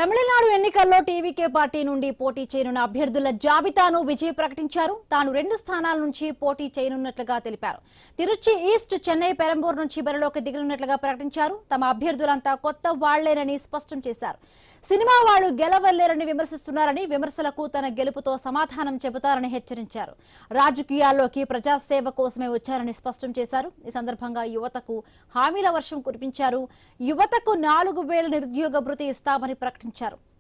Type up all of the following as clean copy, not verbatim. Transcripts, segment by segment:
తమిళనాడు ఎన్నికల్లో TVK party నుండి పోటీ చేయనున్న అభ్యర్థుల జాబితాను విజయ్ ప్రకటించారు. తాను 2 స్థానాల నుంచి పోటీ చేయనున్నట్లుగా తెలిపారు. తిరుచి ఈస్ట్, చెన్నై, పెరంబూర్ నుంచి బరిలోకి దిగనున్నట్లుగా ప్రకటించారు. తమ అభ్యర్థులంతా కొత్త వాళ్లేనని స్పష్టం చేశారు. సినిమా వాళ్లు గెలవలేరని విమర్శిస్తున్నారని, విమర్శలకు తన గెలుపుతో సమాధానం చెబుతారని హెచ్చరించారు. రాజకీయాల్లోకి ప్రజాసేవ కోసమే వచ్చారని స్పష్టం చేశారు. ఈ సందర్భంగా యువతకు హామీల వర్షం కురిపించారు. యువతకు 4000 నిరుద్యోగ భృతి ఇస్తామని ప్రకటించారు.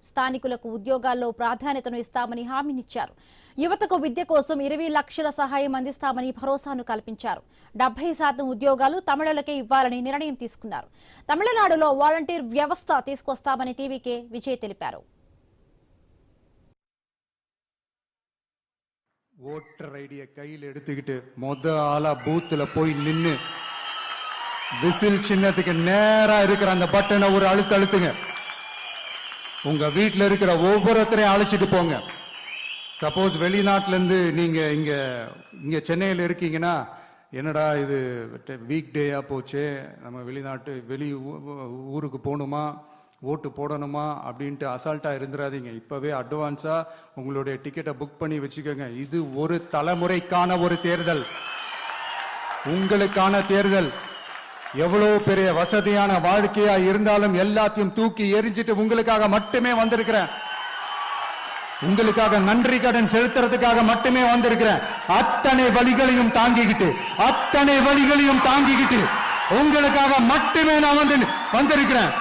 స్థానికులకు ఉద్యోగాల్లో ప్రాధాన్యతను ఇస్తామని హామీనిచ్చారు. యువతకు విద్య కోసం 20 లక్షల సహాయం అందిస్తామని భరోసాను కల్పించారు. 70% ఉద్యోగాలు తమిళులకే ఇవ్వాలని నిర్ణయం తీసుకున్నారు. తమిళనాడులో వాలంటీర్ వ్యవస్థ తీసుకొస్తామని టీవీకే విజయ్ తెలిపారు. ஓட்டர் ஐடியை கையில் எடுத்துக்கிட்டு ஆளா பூத்துல போய் நின்னு விசில் சின்னத்துக்கு நேரா இருக்கிற அந்த பட்டனை ஒரு அழுத்துங்க. உங்க வீட்டுல இருக்கிற ஒவ்வொருத்தரையும் அழைச்சிட்டு போங்க. சப்போஸ் வெளிநாட்டுல இருந்து நீங்க இங்க சென்னையில இருக்கீங்கன்னா, என்னடா இது வீக் டேயா போச்சு, நம்ம வெளி ஊருக்கு போகணுமா, ஓட்டு போடணுமா அப்படின்ட்டு அசால்ட்டா இருந்துடாதீங்க. இப்பவே அட்வான்ஸா உங்களுடைய டிக்கெட்டை புக் பண்ணி வச்சுக்கோங்க. இது ஒரு தலைமுறைக்கான ஒரு தேர்தல், உங்களுக்கான தேர்தல். எவ்வளவு பெரிய வசதியான வாழ்க்கையா இருந்தாலும் எல்லாத்தையும் தூக்கி எரிஞ்சிட்டு உங்களுக்காக மட்டுமே வந்திருக்கிறேன். உங்களுக்காக நன்றி கடன் செலுத்துறதுக்காக மட்டுமே வந்திருக்கிறேன். அத்தனை வழிகளையும் தாங்கிக்கிட்டு உங்களுக்காக மட்டுமே நான் வந்திருக்கிறேன்.